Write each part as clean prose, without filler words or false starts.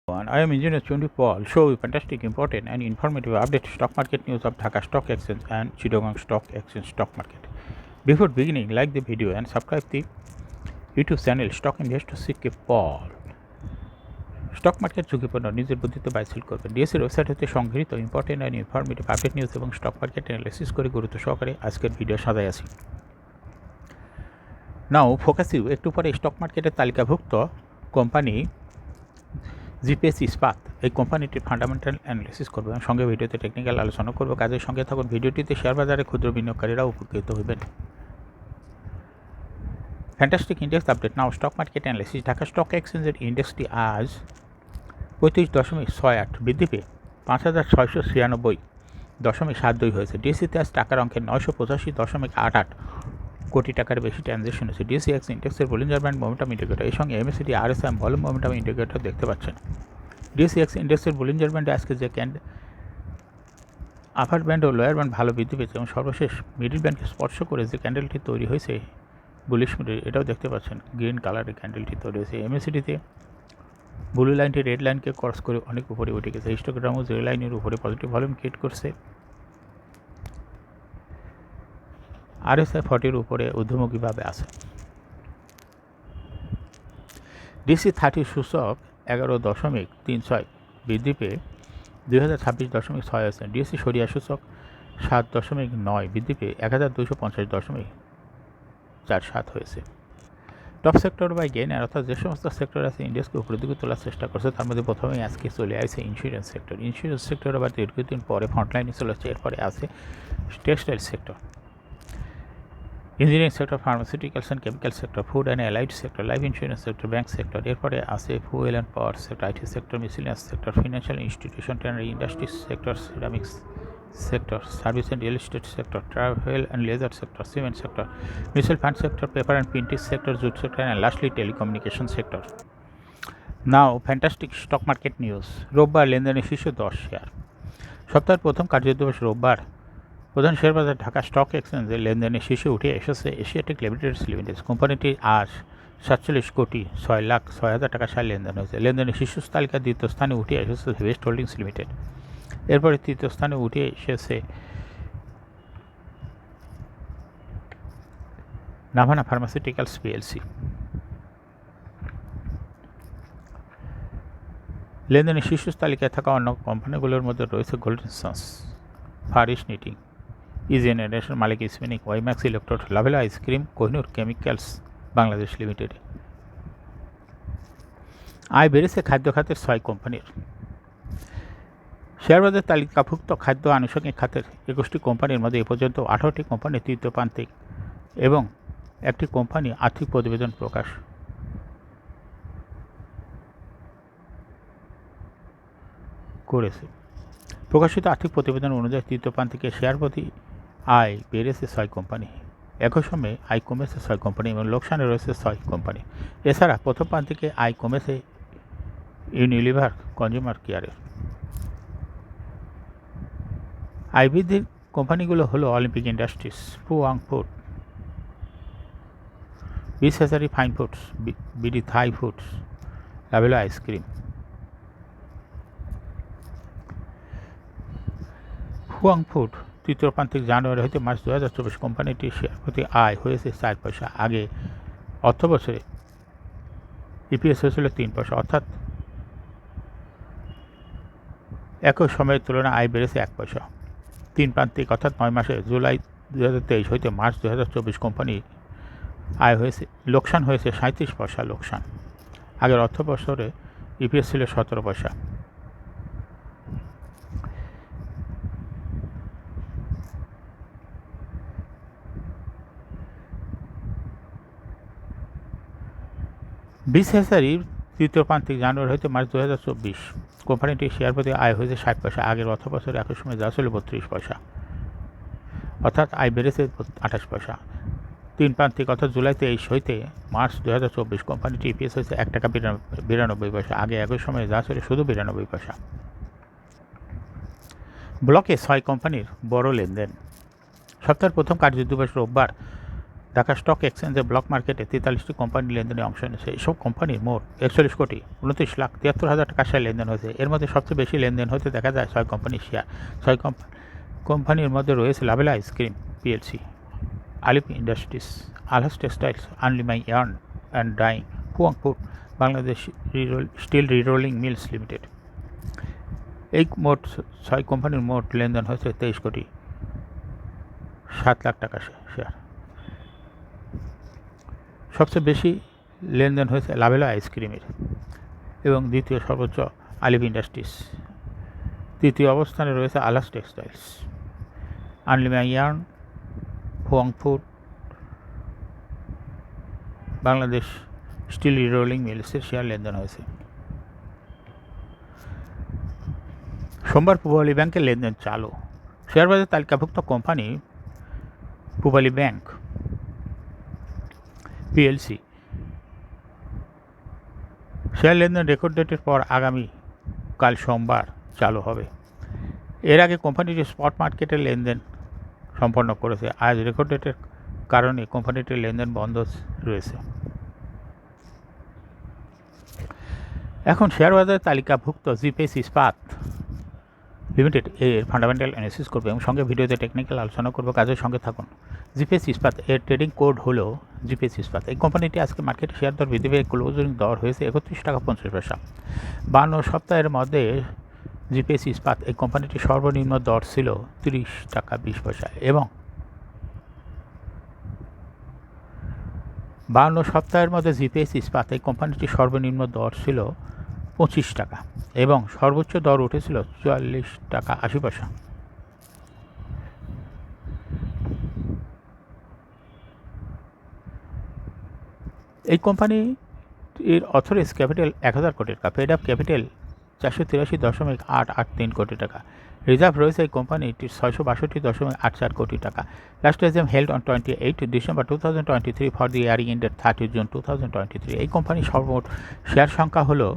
I am Engineer Chundi Paul. Show you fantastic, important, and informative update stock market news of Dhaka Stock Exchange and Chittagong Stock Exchange stock market. Before beginning, like the video and subscribe the YouTube channel Stock Investor CK Paul. Stock market ঝুঁকিপূর্ণ নিজের বুদ্ধিতে buy sell করবেন। ডিএসসির website হতে সংগৃহীত important and informative update news এবং stock market analysis করে গুরুত্ব সহকারে আজকের ভিডিও সাজাই আছি। নাও ফোকাস ইউ একটু পরে স্টক মার্কেটের তালিকাভুক্ত কোম্পানি জিপিএস ইস্পাত এই কোম্পানিটির ফান্ডামেন্টাল অ্যানালিসিস করবে এবং সঙ্গে ভিডিওতে টেকনিক্যাল আলোচনা করবো। কাজের সঙ্গে থাকুন। ভিডিওটিতে শেয়ার বাজারে ক্ষুদ্র বিনিয়োগকারীরাও উপকৃত হবেন। ফ্যান্টাস্টিক ইন্ডেক্স আপডেট নাও stock market analysis. Dhaka stock এক্সচেঞ্জের ইন্ডেক্সটি আজ 35.68 বৃদ্ধি পেয়ে 5,696.72 হয়েছে। ডিএসসিতে আজ টাকার অঙ্কের 985.88 কোটি টাকার বেশি ট্রানজ্যাকশন হয়েছে। ডিএসসিএক্স ইন্ডেক্সের বলিঞ্জার ব্যান্ড মোমেন্টাম ইন্ডিকেটর এর সঙ্গে MACD RSI volume momentum indicator দেখতে পাচ্ছেন। ডিএসসিএক্স ইন্ডেক্সের বলিঞ্জার ব্যান্ডে আজকে যে আপার ব্যান্ড ও লোয়ার ব্যান্ড ভালো বৃদ্ধি পেয়েছে এবং সর্বশেষ মিডিল ব্যান্ডকে স্পর্শ করে যে ক্যান্ডেলটি তৈরি হয়েছে বুলিশ মুডে, এটাও দেখতে পাচ্ছেন। গ্রিন কালারের ক্যান্ডেলটি তৈরি হয়েছে। এমএসিডিতে ব্লু লাইনটি রেড লাইনকে ক্রস করে অনেক উপরে উঠে গেছে। হিস্টোগ্রামও রেড লাইনের উপরে পজিটিভ ভলিউম ক্রিয়েট করছে। আরএসআই 40-র উপরে ঊর্ধ্বমুখীভাবে আছে। DC30 সূচক 11.36 বৃদ্ধি পেয়ে 2026.6 হয়েছে। ডিএসসি সরিয়া সূচক 7.9 বৃদ্ধি পেয়ে 1250.47 হয়েছে। টপ সেক্টর বাই গেইনার অর্থাৎ যে সমস্ত সেক্টর আছে ইন্ডেক্সকে উপরের দিকে তোলার চেষ্টা করছে তার মধ্যে প্রথমেই আজকে চলে আসছে ইন্স্যুরেন্স সেক্টর। ইন্স্যুরেন্স সেক্টর আবার দীর্ঘদিন পরে ফ্রন্টলাইনে চলে আসছে। এরপরে আছে textile sector, engineering sector, pharmaceuticals and chemical sector, food and allied sector, life insurance sector, bank sector. এরপরে আছে fuel and power sector, IT sector, miscellaneous sector, financial institution, tannery industries sector, ceramics sector, service and real estate sector, travel and leisure sector, cement sector, mutual fund sector, paper and printing sector, jute sector, and lastly telecommunication sector. Now fantastic stock market news. রোববার লেনদেনের শীর্ষ 10 share. সপ্তাহের প্রথম কার্যদিবস রোববার প্রধান share বাজার Dhaka stock এক্সচেঞ্জের লেনদেনের শীর্ষে উঠে এসেছে এশিয়াটেক লিমিটেড। কোম্পানিটি আজ 47,06,06,000 টাকা সার লেনদেন হয়েছে। লেনদেনের শীর্ষ তালিকার দ্বিতীয় স্থানে উঠে এসেছে ভেস্ট হোল্ডিংস লিমিটেড। এরপরে তৃতীয় স্থানে উঠে এসেছে নাভানা ফার্মাসিউটিক্যালস পিএলসি। লেনদেনের শীর্ষ তালিকায় থাকা অন্য কোম্পানিগুলোর মধ্যে রয়েছে golden suns, far east knitting, easy generation, Malek spinning, WiMAX electrode, Lovello ice cream, Kohinoor chemicals Bangladesh limited. আয় বেড়েছে খাদ্য খাতের 6 কোম্পানির। শেয়ারবাজার তালিকাভুক্ত খাদ্য আনুষঙ্গিক খাতের 21টি কোম্পানির মধ্যে এ পর্যন্ত 18টি কোম্পানি তৃতীয় প্রান্তিক এবং একটি কোম্পানি আর্থিক প্রতিবেদন প্রকাশ করেছে। প্রকাশিত আর্থিক প্রতিবেদন অনুযায়ী তৃতীয় প্রান্তিকে শেয়ার প্রতি আয় বেড়েছে 6 কোম্পানি। একই সময়ে আয় কমেছে 6 কোম্পানি এবং লোকসানে রয়েছে 6 কোম্পানি। এছাড়া প্রথম প্রান্তিকে আয় কমেছে ইউনিলিভার কনজিউমার কেয়ারের। আয় বৃদ্ধির কোম্পানিগুলো হলো Olympic industries, Fuwang food, beach hatchery fine foods, BD Thai foods, Lovello ice cream. Fuwang food তৃতীয় প্রান্তিক জানুয়ারি হতে মার্চ 2024 কোম্পানিটির শেয়ার প্রতি আয় হয়েছে 4 পয়সা। আগে অর্থ বছরে ইপিএস হয়েছিল 3 পয়সা, অর্থাৎ একই সময়ের তুলনায় আয় বেড়েছে 1 পয়সা। 3 প্রান্তিক অর্থাৎ 9 মাসে জুলাই 2023 হইতে মার্চ 2024 কোম্পানি আয় হয়েছে লোকসান হয়েছে 37 পয়সা লোকসান। আগের অর্থ বছরে ইপিএস ছিল 17 পয়সা। বিস হ্যাচারির তৃতীয় প্রান্তিক জানুয়ারি হইতে মার্চ 2024 কোম্পানিটির শেয়ার প্রতি আয় হয়েছে 60 পয়সা। আগের অর্থ বছরে একই সময় যা ছিল 32 পয়সা, অর্থাৎ আয় বেড়েছে 28 পয়সা। 3 প্রান্তিক অর্থাৎ জুলাই 23 হইতে মার্চ 2024 কোম্পানিটি ইপিএস হয়েছে 1 টাকা 92 পয়সা। আগে একই সময়ে যা ছিল শুধু 92 পয়সা। ব্লকে 6 কোম্পানির বড় লেনদেন। সপ্তাহের প্রথম কার্যদিবস রোববার ঢাকা স্টক এক্সচেঞ্জে ব্লক মার্কেটে 43টি কোম্পানি লেনদেনে অংশ নিয়েছে। এসব কোম্পানির মোট 41,29,73,000 টাকা শেয়ার লেনদেন হয়েছে। এর মধ্যে সবচেয়ে বেশি লেনদেন হতে দেখা যায় 6 কোম্পানির শেয়ার। 6 কোম্পানির মধ্যে রয়েছে Lovello ice cream PLC, Alif industries, Alhaj textiles, Anlima yarn and dyeing, হুয়াং food, Bangladesh steel rerolling mills limited. এই মোট 6 কোম্পানির মোট লেনদেন হয়েছে 23,07,00,000 টাকা শেয়ার। সবচেয়ে বেশি লেনদেন হয়েছে লাভেলা আইসক্রিমের এবং দ্বিতীয় সর্বোচ্চ আলিপ ইন্ডাস্ট্রিজ। তৃতীয় অবস্থানে রয়েছে আলহাস টেক্সটাইলস, আনলিমাই ইয়ার্ন, হুয়াং ফুড, বাংলাদেশ স্টিল রিরোলিং মিলসের শেয়ার লেনদেন হয়েছে। সোমবার পূবালী ব্যাংকের লেনদেন চালু। শেয়ার বাজার তালিকাভুক্ত company Pubali bank PLC share লেনদেন রেকর্ড ডেটের পর আগামী কাল সোমবার চালু হবে। এর আগে কোম্পানিটি স্পট মার্কেটের লেনদেন সম্পন্ন করেছে। আজ রেকর্ড ডেটের কারণে কোম্পানিটির লেনদেন বন্ধ রয়েছে। এখন শেয়ার বাজার তালিকাভুক্ত জিপিএস ইস্পাত লিমিটেড এর ফান্ডামেন্টাল অ্যানালিসিস করবে এবং সঙ্গে ভিডিওতে টেকনিক্যাল আলোচনা করবো। কাজের সঙ্গে থাকুন। জিপিএস ইস্পাত এর ট্রেডিং কোড হলো জিপিএস ইস্পাত। এই কোম্পানিটি আজকে মার্কেটে শেয়ার দর বৃদ্ধি পেয়ে ক্লোজিং দর হয়েছে 31 টাকা 50 পয়সা। 52 সপ্তাহের মধ্যে জিপিএস ইস্পাত এই কোম্পানিটির সর্বনিম্ন দর ছিল 30 টাকা 20 পয়সা এবং 52 সপ্তাহের মধ্যে জিপিএস ইস্পাত এই কোম্পানিটির সর্বনিম্ন দর ছিল 25 টাকা এবং সর্বোচ্চ দর উঠেছিল 44 টাকা 80 পয়সা। এই কোম্পানির অথরাইজ ক্যাপিটাল 1000 কোটি টাকা, পেড আপ ক্যাপিটাল 483.883 কোটি টাকা। রিজার্ভ রয়েছে এই কোম্পানিটির 662.84 কোটি টাকা। Last exam held on 28 December 2023 for the earring ended 30 June 2023। এই কোম্পানির সর্বমোট শেয়ার সংখ্যা হলো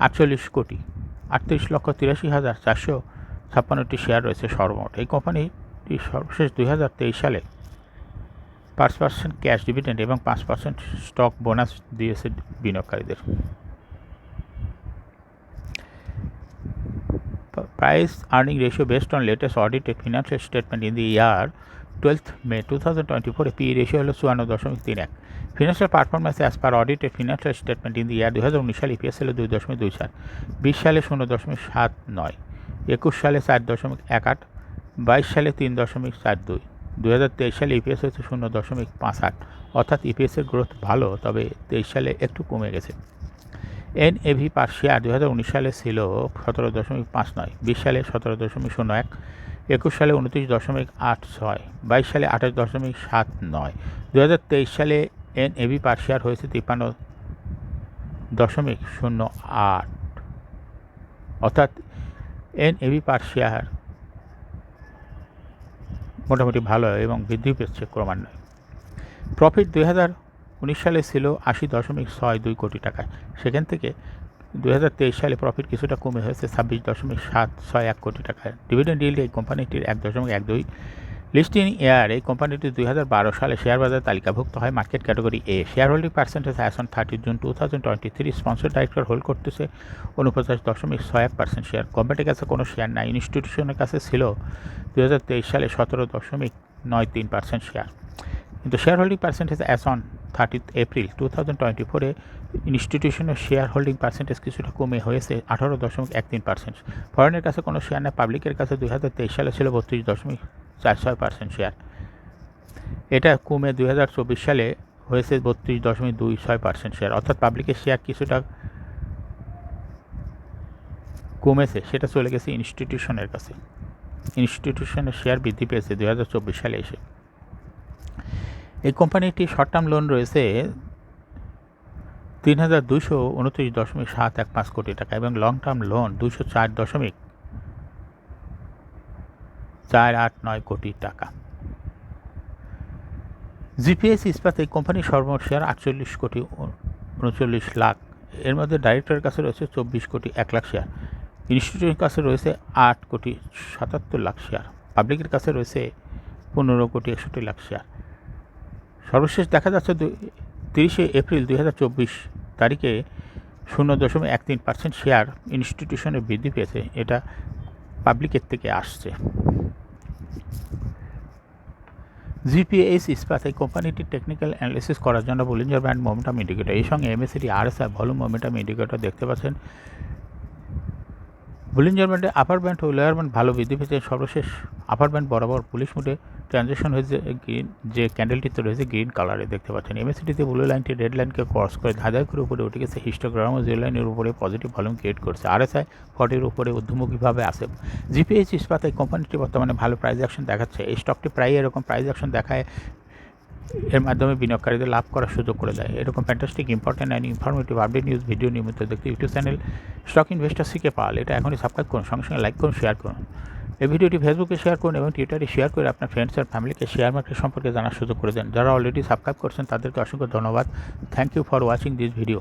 48,38,83,456টি শেয়ার রয়েছে সর্বমোট। এই কোম্পানিটি সর্বশেষ 2023 সালে 5% ক্যাশ ডিভিডেন্ড এবং 5% স্টক বোনাস দিয়েছে বিনিয়োগকারীদের। Price earning ratio based on latest audited financial statement in the year 12th May 2024 PE ratio হলো 54.31। Financial performance as per audited financial statement in the year 2019 সালে ইপিএস হলো 2.24, 20 সালে 0.79, 21 সালে 4.18, 22 সালে 3.42, 2023 সালে ইপিএস হচ্ছে 0.58। অর্থাৎ ইপিএসের গ্রোথ ভালো, তবে 23 সালে একটু কমে গেছে। এনএভি পার শেয়ার 2019 সালে ছিল 17.59, 20 সালে 17.01, 21 সালে 29.86, 22 সালে 28.79, 2023 সালে এনএভি পার শেয়ার হয়েছে 53.08। অর্থাৎ এনএভি পার শেয়ার মোটামুটি ভালো এবং বৃদ্ধি পেয়েছে ক্রমান্বয়ে। প্রফিট 2019 সালে ছিল 80.62 কোটি টাকা। সেখান থেকে 2023 সালে প্রফিট কিছুটা কমে হয়েছে 26.761 কোটি টাকা। ডিভিডেন্ড ইল্ড এই কোম্পানিটির 1.12। লিস্টিং ইয়ার এই কোম্পানিটি 2012 সালে শেয়ার বাজার তালিকাভুক্ত হয় market category A. Share holding percentage as on 30 June 2023। Sponsor director hold করতেছে 49.61% শেয়ার। গভর্নমেন্টের কাছে কোনো শেয়ার নাই। ইনস্টিটিউশনের কাছে ছিল 2023 সালে 17.93% শেয়ার। কিন্তু share holding percentage as on 30 April 2024 ইনস্টিটিউশনের শেয়ার হোল্ডিং পার্সেন্টেজ কিছুটা কমে হয়েছে 18.13%। ফরেনের কাছে কোনো শেয়ার নেই। পাবলিকের কাছে 2023 সালে ছিল 32.46% শেয়ার। এটা কমে 2024 সালে হয়েছে 32.26% শেয়ার। অর্থাৎ পাবলিকের শেয়ার কিছুটা কমেছে, সেটা চলে গেছে ইনস্টিটিউশনের কাছে। ইনস্টিটিউশনের শেয়ার বৃদ্ধি পেয়েছে 2024 সালে এসে। এই কোম্পানিটি শর্ট টার্ম লোন রয়েছে 3,229.715 কোটি টাকা এবং লং টার্ম লোন 204.489 কোটি টাকা। জিপিএস ইস্পাত এই কোম্পানির সর্বমোট শেয়ার 48,39,00,000। এর মধ্যে ডাইরেক্টরের কাছে রয়েছে 24,01,00,000 শেয়ার। ইনস্টিটিউটের কাছে রয়েছে 8,77,00,000 শেয়ার। পাবলিকের কাছে রয়েছে 15,61,00,000 শেয়ার। সর্বশেষ দেখা যাচ্ছে 30শে এপ্রিল 2024 তারিখে 0.13% শেয়ার ইনস্টিটিউশনে বৃদ্ধি পেয়েছে। এটা পাবলিকের থেকে আসছে। জিপিএইচ ইস্পাত এই কোম্পানিটির টেকনিক্যাল অ্যানালিসিস করার জন্য বলিঞ্জার ব্যান্ড মোমেন্টাম ইন্ডিকেটর, এই সঙ্গে MACD RSI volume momentum indicator দেখতে পাচ্ছেন। বুলিঞ্জার ব্যান্ডে আপার ব্যান্ড ও লোয়ার ব্যান্ড ভালো বৃদ্ধি পেয়েছে। সর্বশেষ আপার ব্যান্ড বরাবর পুলিশ মুডে ট্রানজেকশন হয়েছে, গ্রিন যে ক্যান্ডেলটিতে রয়েছে গ্রিন কালারে দেখতে পাচ্ছেন। এমএসিডিতে ব্লু লাইনটি রেড লাইনকে ক্রস করে ধাঁধাই করে উপরে উঠে গেছে। হিস্টোগ্রাম ও জিরো লাইনের উপরে পজিটিভ ভলিউম ক্রিয়েট করছে। আরএসআই 40-র উপরে ঊর্ধ্বমুখীভাবে আসে। জিপিএইচ ইস্পাত এই কোম্পানিটি বর্তমানে ভালো প্রাইস অ্যাকশন দেখাচ্ছে। এই স্টকটি প্রায় এরকম প্রাইস অ্যাকশন দেখায়, এর মাধ্যমে বিনিয়োগকারীদের লাভ করার সুযোগ করে দেয়। এরকম fantastic important and informative update news video নিয়মিত দেখতে ইউটিউব চ্যানেল স্টক ইনভেস্টর সিকে পাল এটা এখনই সাবস্ক্রাইব করুন, সঙ্গে সঙ্গে লাইক করুন, শেয়ার করুন। এই ভিডিওটি ফেসবুকে শেয়ার করুন এবং টুইটারে শেয়ার করে আপনার ফ্রেন্ডস আর ফ্যামিলিকে শেয়ার মার্কেট সম্পর্কে জানার সুযোগ করে দেন। যারা অলরেডি সাবস্ক্রাইব করছেন তাদেরকে অসংখ্য ধন্যবাদ। Thank you for watching this video.